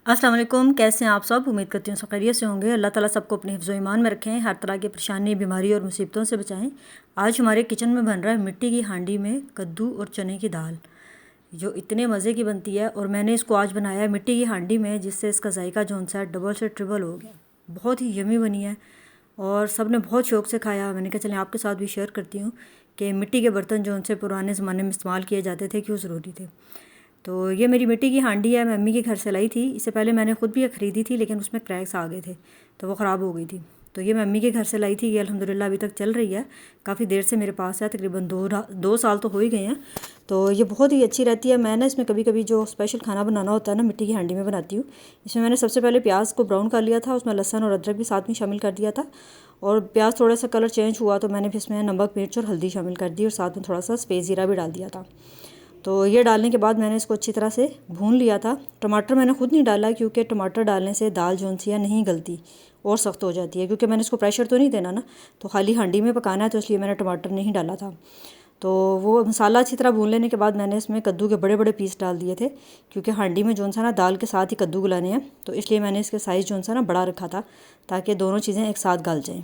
अस्सलाम वालेकुम। कैसे हैं आप सब? उम्मीद करती हूँ सब खैरियत से होंगे। अल्लाह ताला सबको अपने हिफ्ज़ ईमान में रखें, हर तरह की परेशानी, बीमारी और मुसीबतों से बचाएं। आज हमारे किचन में बन रहा है मिट्टी की हांडी में कद्दू और चने की दाल, जो इतने मज़े की बनती है। और मैंने इसको आज बनाया है मिट्टी की हांडी में, जिससे इसका जायका जो सा डबल से ट्रिपल हो गया। बहुत ही यमी बनी है और सब ने बहुत शौक़ से खाया। मैंने कहा चलें आपके साथ भी शेयर करती हूँ कि मिट्टी के बर्तन जो उनसे पुराने ज़माने में इस्तेमाल किए जाते थे क्यों ज़रूरी थे। तो ये मेरी मिट्टी की हांडी है, मैं अम्मी के घर से लाई थी। इससे पहले मैंने ख़ुद भी ख़रीदी थी, लेकिन उसमें क्रैक्स आ गए थे तो वो ख़राब हो गई थी। तो ये मैं अम्मी के घर से लाई थी। ये अल्हम्दुलिल्लाह अभी तक चल रही है, काफ़ी देर से मेरे पास है, तकरीबन दो साल तो हो ही गए हैं। तो ये बहुत ही अच्छी रहती है। मैं ना इसमें कभी कभी जो स्पेशल खाना बनाना होता है ना, मिट्टी की हांडी में बनाती हूँ। इसमें मैंने सबसे पहले प्याज को ब्राउन कर लिया था, उसमें लहसुन और अदरक भी साथ में शामिल कर दिया था। और प्याज थोड़ा सा कलर चेंज हुआ तो मैंने फिर इसमें नमक, मिर्च और हल्दी शामिल कर दी और साथ में थोड़ा सा सफ़ेद ज़ीरा भी डाल दिया था। तो ये डालने के बाद मैंने इसको अच्छी तरह से भून लिया था। टमाटर मैंने खुद नहीं डाला, क्योंकि टमाटर डालने से दाल जो सी है नहीं गलती और सख्त हो जाती है, क्योंकि मैंने इसको प्रेशर तो नहीं देना ना, तो खाली हांडी में पकाना है, तो इसलिए मैंने टमाटर नहीं डाला था। तो वो मसाला अच्छी तरह भून लेने के बाद मैंने इसमें कद्दू के बड़े बड़े पीस डाल दिए थे, क्योंकि हांडी में जो सा ना दाल के साथ ही कद्दू गलाने हैं, तो इसलिए मैंने इसके साइज़ जो सा ना बड़ा रखा था, ताकि दोनों चीज़ें एक साथ गल जाएँ।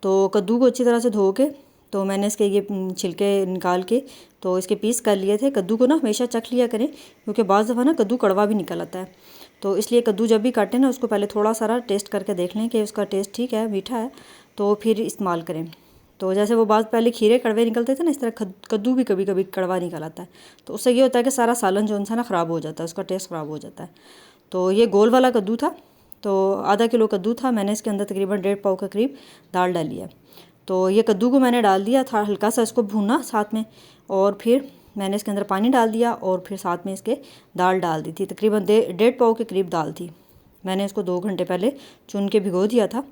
तो कद्दू को अच्छी तरह से धो के तो मैंने इसके ये छिलके निकाल के तो इसके पीस कर लिए थे। कद्दू को ना हमेशा चख लिया करें, क्योंकि बाज़ दफ़ा ना कद्दू कड़वा भी निकल आता है। तो इसलिए कद्दू जब भी काटें ना, उसको पहले थोड़ा सारा टेस्ट करके देख लें कि उसका टेस्ट ठीक है, मीठा है, तो फिर इस्तेमाल करें। तो जैसे वो बाज़ पहले खीरे कड़वे निकलते थे ना, इस तरह कद्दू भी कभी कभी कड़वा निकल आता है। तो उससे ये होता है कि सारा सालन जो सा ना ख़राब हो जाता है, उसका टेस्ट ख़राब हो जाता है। तो ये गोल वाला कद्दू था, तो आधा किलो कद्दू था। मैंने इसके अंदर तकरीबन 1.5 पाव के करीब दाल डाली है। तो ये कद्दू को मैंने डाल दिया था, हल्का सा इसको भूना साथ में, और फिर मैंने इसके अंदर पानी डाल दिया और फिर साथ में इसके दाल डाल दी थी। तकरीबन 1.5 पाव के करीब दाल थी। मैंने इसको 2 घंटे पहले चुन के भिगो दिया था।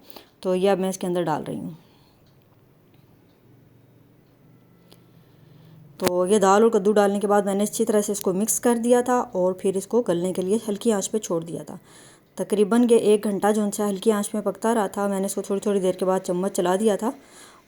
तो ये अब मैं इसके अंदर डाल रही हूँ। तो ये दाल और कद्दू डालने के बाद मैंने अच्छी तरह से इसको मिक्स कर दिया था और फिर इसको गलने के लिए हल्की आंच पे छोड़ दिया था। तकरीबन ये 1 घंटा जो सा हल्की आंच में पकता रहा था। मैंने इसको थोड़ी थोड़ी देर के बाद चम्मच चला दिया था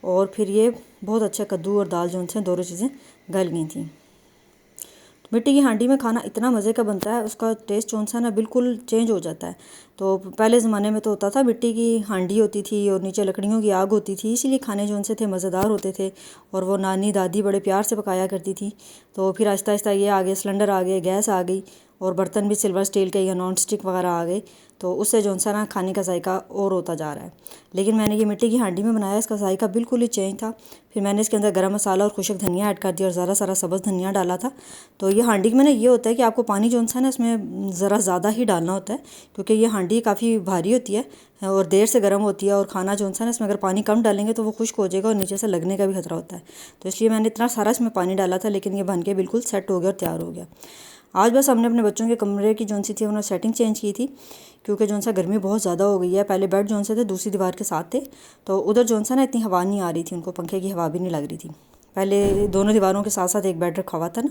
और फिर ये बहुत अच्छा कद्दू और दाल जो से दोनों चीज़ें गल गई थी। तो मिट्टी की हांडी में खाना इतना मज़े का बनता है, उसका टेस्ट जो सा ना बिल्कुल चेंज हो जाता है। तो पहले ज़माने में तो होता था, मिट्टी की हांडी होती थी और नीचे लकड़ियों की आग होती थी, इसीलिए खाने जो से थे मज़ेदार होते थे और वो नानी दादी बड़े प्यार से पकाया करती थी। तो फिर आहिस्ता आहिस्ता ये आ गए, सिलेंडर आ गए, गैस आ गई और बर्तन भी सिल्वर स्टील के या नॉन स्टिक वगैरह आ गए। तो उससे जो सा ना खाने का जायका और होता जा रहा है। लेकिन मैंने ये मिट्टी की हांडी में बनाया, इसका जायका बिल्कुल ही चेंज था। फिर मैंने इसके अंदर गरम मसाला और खुशक धनिया ऐड कर दिया और ज़रा सारा सब्ज़ धनिया डाला था। तो ये हांडी में ना ये होता है कि आपको पानी जो सा ना इसमें ज़रा ज़्यादा ही डालना होता है, क्योंकि ये हांडी काफ़ी भारी होती है और देर से गर्म होती है। और खाना जो सा ना इसमें अगर पानी कम डालेंगे तो वो खुश्क हो जाएगा और नीचे से लगने का भी खतरा होता है। तो इसलिए मैंने इतना सारा इसमें पानी डाला था, लेकिन ये बन के बिल्कुल सेट हो गया और तैयार हो गया। आज बस हमने अपने बच्चों के कमरे की जो सी थी उन्होंने सेटिंग चेंज की थी, क्योंकि जो सा गर्मी बहुत ज़्यादा हो गई है। पहले बेड जो से थे दूसरी दीवार के साथ थे, तो उधर जो सा ना इतनी हवा नहीं आ रही थी, उनको पंखे की हवा भी नहीं लग रही थी। पहले दोनों दीवारों के साथ साथ एक बेड रखा हुआ था ना,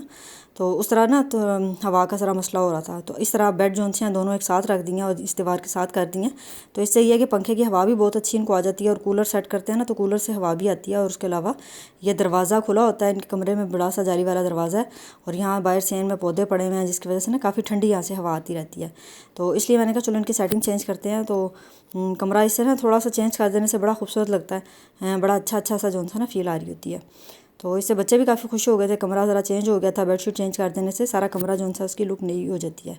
तो उस तरह ना तो हवा का सारा मसला हो रहा था। तो इस तरह बेड जो हैं दोनों एक साथ रख दिए और इस दीवार के साथ कर दिए। तो इससे ये है कि पंखे की हवा भी बहुत अच्छी इनको आ जाती है और कूलर सेट करते हैं ना, तो कूलर से हवा भी आती है। और उसके अलावा ये दरवाज़ा खुला होता है, इनके कमरे में बड़ा सा जाली वाला दरवाज़ा है और यहाँ बाहर सेन में पौधे पड़े हुए हैं, जिसकी वजह से ना काफ़ी ठंडी यहाँ से हवा आती रहती है। तो इसलिए मैंने कहा चलो इनकी सेटिंग चेंज करते हैं। तो कमरा इससे ना थोड़ा सा चेंज कर देने से बड़ा खूबसूरत लगता है, बड़ा अच्छा सा जो सा ना फील आ रही होती है। तो इससे बच्चे भी काफ़ी खुश हो गए थे। कमरा ज़रा चेंज हो गया था, बेडशीट चेंज कर देने से सारा कमरा जो सा उसकी लुक नई हो जाती है।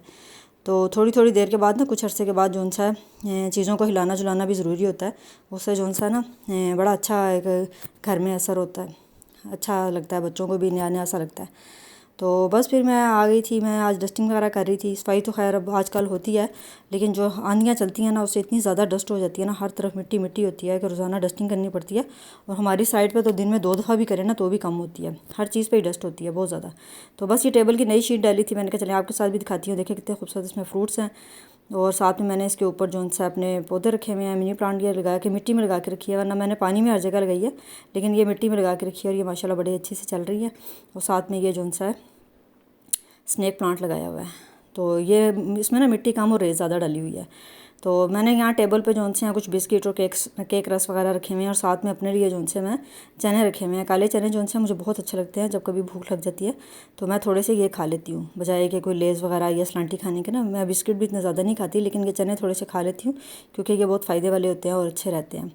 तो थोड़ी थोड़ी देर के बाद ना, कुछ अरसे के बाद जो सा चीज़ों को हिलाना जुलाना भी ज़रूरी होता है। उससे जो सा ना बड़ा अच्छा एक घर में असर होता है, अच्छा लगता है, बच्चों को भी नया नया सा लगता है। तो बस फिर मैं आ गई थी। मैं आज डस्टिंग वगैरह कर रही थी। सफाई तो खैर अब आजकल होती है, लेकिन जो आंधियाँ चलती हैं ना, उससे इतनी ज़्यादा डस्ट हो जाती है ना, हर तरफ मिट्टी मिट्टी होती है कि रोज़ाना डस्टिंग करनी पड़ती है। और हमारी साइड पे तो दिन में 2 दफ़ा भी करें ना तो भी कम होती है, हर चीज़ पे ही डस्ट होती है बहुत ज़्यादा। तो बस ये टेबल की नई शीट डाली थी, मैंने कहा चलिए आपके साथ भी दिखाती हूँ। देखें कितने खूबसूरत इसमें फ्रूट्स हैं और साथ में मैंने इसके ऊपर जो सा अपने पौधे रखे हुए हैं, मिनी प्लांट ये लगा के मिट्टी में लगा के रखी है, वरना मैंने पानी में हर जगह लगाई है, लेकिन ये मिट्टी में लगा के रखी है और ये माशाल्लाह बड़े अच्छे से चल रही है। और साथ में ये जो सा है स्नेक प्लांट लगाया हुआ है। तो ये इसमें ना मिट्टी कम और रेत ज़्यादा डली हुई है। तो मैंने यहाँ टेबल पे जो से हैं कुछ बिस्किट और केक रस वगैरह रखे हुए हैं और साथ में अपने लिए जो से मैं चने रखे हुए हैं। काले चने जो से मुझे बहुत अच्छे लगते हैं, जब कभी भूख लग जाती है तो मैं थोड़े से ये खा लेती हूँ, बजाय कि कोई लेज़ वगैरह या सलांटी खाने के ना। मैं बिस्किट भी इतना ज़्यादा नहीं खाती, लेकिन ये चने थोड़े से खा लेती हूँ क्योंकि ये बहुत फ़ायदे वाले होते हैं और अच्छे रहते हैं।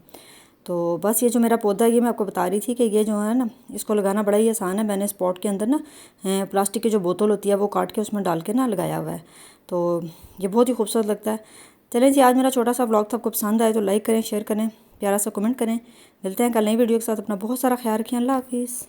तो बस ये जो मेरा पौधा है ये मैं आपको बता रही थी कि ये जो है ना, इसको लगाना बड़ा ही आसान है। मैंने इस पॉट के अंदर ना प्लास्टिक की जो बोतल होती है वो काट के उसमें डाल के ना लगाया हुआ है, तो ये बहुत ही खूबसूरत लगता है। चलें जी, आज मेरा छोटा सा व्लॉग था, आपको पसंद आए तो लाइक करें, शेयर करें, प्यारा सा कमेंट करें। मिलते हैं कल नई वीडियो के साथ। अपना बहुत सारा ख्याल रखें। अल्लाह हाफिज़।